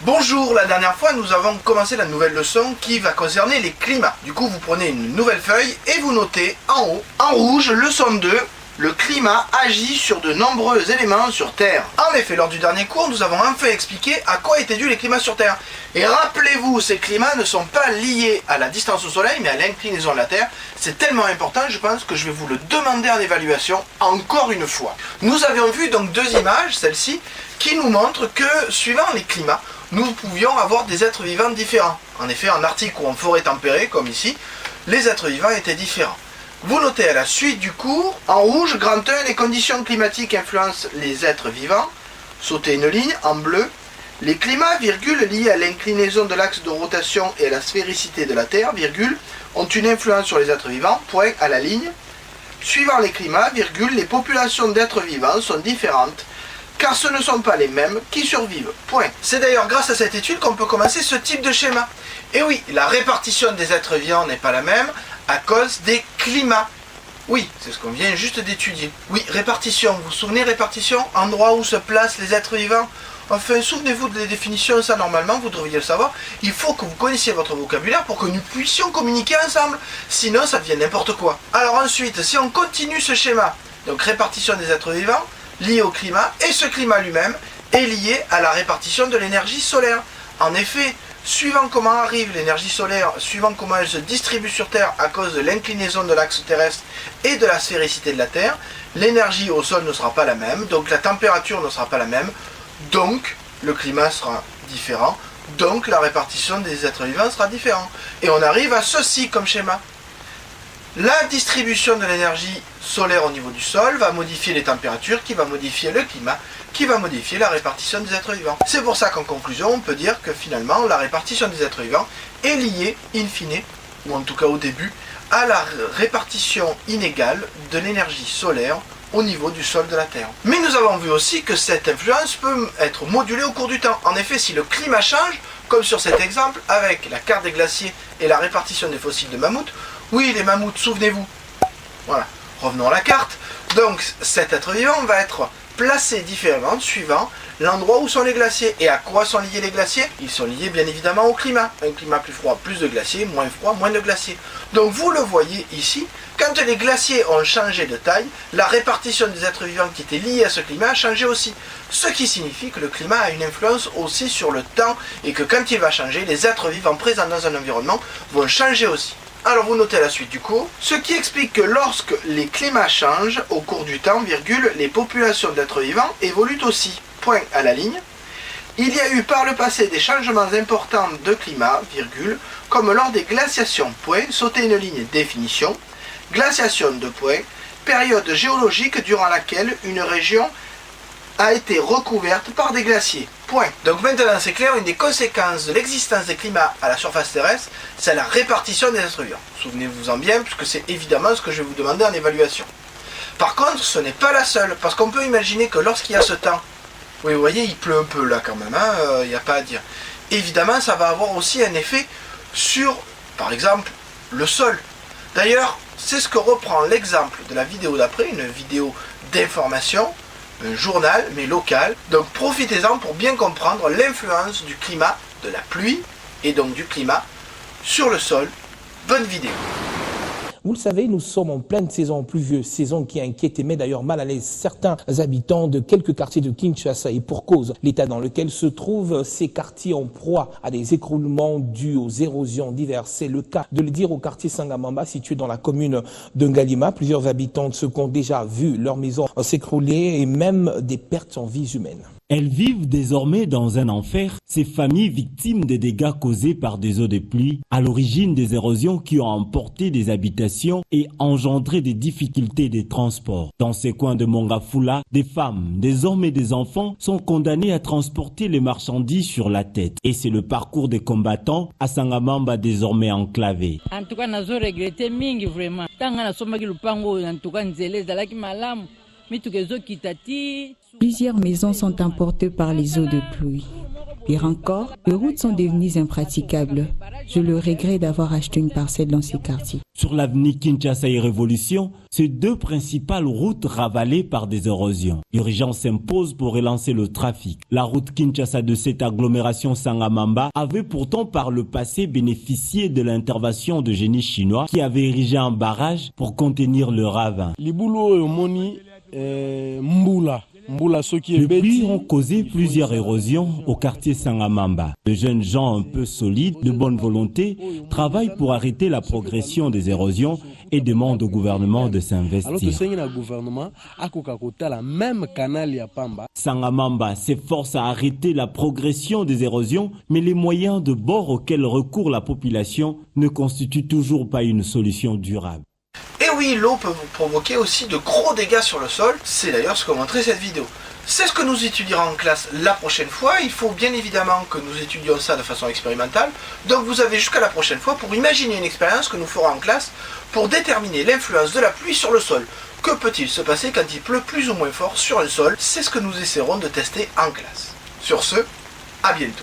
Bonjour, la dernière fois nous avons commencé la nouvelle leçon qui va concerner les climats. Du coup vous prenez une nouvelle feuille et vous notez en haut, en rouge, leçon 2, le climat agit sur de nombreux éléments sur Terre. En effet, lors du dernier cours, nous avons enfin expliqué à quoi étaient dus les climats sur Terre. Et rappelez-vous, ces climats ne sont pas liés à la distance au Soleil, mais à l'inclinaison de la Terre. C'est tellement important, je pense que je vais vous le demander en évaluation encore une fois. Nous avions vu donc deux images, celle-ci, qui nous montrent que, suivant les climats, nous pouvions avoir des êtres vivants différents. En effet, en Arctique ou en forêt tempérée, comme ici, les êtres vivants étaient différents. Vous notez à la suite du cours, en rouge, grand 1, les conditions climatiques influencent les êtres vivants. Sautez une ligne, en bleu, les climats, virgule, liés à l'inclinaison de l'axe de rotation et à la sphéricité de la Terre, virgule, ont une influence sur les êtres vivants, point à la ligne. Suivant les climats, virgule, les populations d'êtres vivants sont différentes, car ce ne sont pas les mêmes qui survivent, point. C'est d'ailleurs grâce à cette étude qu'on peut commencer ce type de schéma. Et oui, la répartition des êtres vivants n'est pas la même à cause des climats. Oui, c'est ce qu'on vient juste d'étudier. Oui, répartition, vous vous souvenez, répartition, endroit où se placent les êtres vivants. Enfin, souvenez-vous des définitions, ça normalement, vous devriez le savoir. Il faut que vous connaissiez votre vocabulaire pour que nous puissions communiquer ensemble. Sinon, ça devient n'importe quoi. Alors ensuite, si on continue ce schéma, donc répartition des êtres vivants, lié au climat, et ce climat lui-même est lié à la répartition de l'énergie solaire. En effet, suivant comment arrive l'énergie solaire, suivant comment elle se distribue sur Terre à cause de l'inclinaison de l'axe terrestre et de la sphéricité de la Terre, l'énergie au sol ne sera pas la même, donc la température ne sera pas la même, donc le climat sera différent, donc la répartition des êtres vivants sera différente. Et on arrive à ceci comme schéma. La distribution de l'énergie solaire au niveau du sol va modifier les températures, qui va modifier le climat, qui va modifier la répartition des êtres vivants. C'est pour ça qu'en conclusion, on peut dire que finalement, la répartition des êtres vivants est liée, in fine, ou en tout cas au début, à la répartition inégale de l'énergie solaire au niveau du sol de la Terre. Mais nous avons vu aussi que cette influence peut être modulée au cours du temps. En effet, si le climat change, comme sur cet exemple, avec la carte des glaciers et la répartition des fossiles de mammouths, oui, les mammouths, souvenez-vous. Voilà, revenons à la carte. Donc, cet être vivant va être placé différemment suivant l'endroit où sont les glaciers. Et à quoi sont liés les glaciers? Ils sont liés bien évidemment au climat. Un climat plus froid, plus de glaciers, moins froid, moins de glaciers. Donc vous le voyez ici, quand les glaciers ont changé de taille, la répartition des êtres vivants qui étaient liés à ce climat a changé aussi. Ce qui signifie que le climat a une influence aussi sur le temps et que quand il va changer, les êtres vivants présents dans un environnement vont changer aussi. Alors vous notez à la suite du cours, ce qui explique que lorsque les climats changent au cours du temps, virgule, les populations d'êtres vivants évoluent aussi, point à la ligne. Il y a eu par le passé des changements importants de climat, virgule, comme lors des glaciations, point, sautez une ligne, définition, glaciation de point, période géologique durant laquelle une région a été recouverte par des glaciers. Point. Donc maintenant c'est clair, une des conséquences de l'existence des climats à la surface terrestre, c'est la répartition des êtres vivants. Souvenez-vous-en bien, puisque c'est évidemment ce que je vais vous demander en évaluation. Par contre, ce n'est pas la seule, parce qu'on peut imaginer que lorsqu'il y a ce temps, oui, vous voyez, il pleut un peu là quand même, il n'y a pas à dire. Évidemment, ça va avoir aussi un effet sur, par exemple, le sol. D'ailleurs, c'est ce que reprend l'exemple de la vidéo d'après, une vidéo d'information, un journal, mais local. Donc profitez-en pour bien comprendre l'influence du climat, de la pluie, et donc du climat, sur le sol. Bonne vidéo. Vous le savez, nous sommes en pleine saison pluvieuse, saison qui inquiète et met d'ailleurs mal à l'aise certains habitants de quelques quartiers de Kinshasa, et pour cause, l'état dans lequel se trouvent ces quartiers en proie à des écroulements dus aux érosions diverses. C'est le cas de le dire au quartier Sangamamba, situé dans la commune de Ngalima. Plusieurs habitants se ont déjà vu leur maison s'écrouler et même des pertes en vies humaines. Elles vivent désormais dans un enfer, ces familles victimes des dégâts causés par des eaux de pluie, à l'origine des érosions qui ont emporté des habitations et engendré des difficultés de transport. Dans ces coins de Mongafula, des femmes, des hommes et des enfants sont condamnés à transporter les marchandises sur la tête. Et c'est le parcours des combattants à Sangamamba désormais enclavé. En tout cas, nazo regretté mingi vraiment. Tanga na somaki lupango en tout cas nzele zalaki malamu. Plusieurs maisons sont emportées par les eaux de pluie. Pire encore, les routes sont devenues impraticables. Je le regrette d'avoir acheté une parcelle dans ces quartiers. Sur l'avenue Kinshasa et Révolution, ces deux principales routes ravalées par des érosions. L'urgence s'impose pour relancer le trafic. La route Kinshasa de cette agglomération Sangamamba avait pourtant par le passé bénéficié de l'intervention de génie chinois qui avait érigé un barrage pour contenir le ravin. Les pluies ont causé plusieurs érosions au quartier Sangamamba. De jeunes gens un peu solides, de bonne volonté, travaillent pour arrêter la progression des érosions et demandent au gouvernement de s'investir. Sangamamba s'efforce à arrêter la progression des érosions, mais les moyens de bord auxquels recourt la population ne constituent toujours pas une solution durable. Et oui, l'eau peut vous provoquer aussi de gros dégâts sur le sol, c'est d'ailleurs ce que montrait cette vidéo. C'est ce que nous étudierons en classe la prochaine fois, il faut bien évidemment que nous étudions ça de façon expérimentale, donc vous avez jusqu'à la prochaine fois pour imaginer une expérience que nous ferons en classe pour déterminer l'influence de la pluie sur le sol. Que peut-il se passer quand il pleut plus ou moins fort sur un sol? C'est ce que nous essaierons de tester en classe. Sur ce, à bientôt.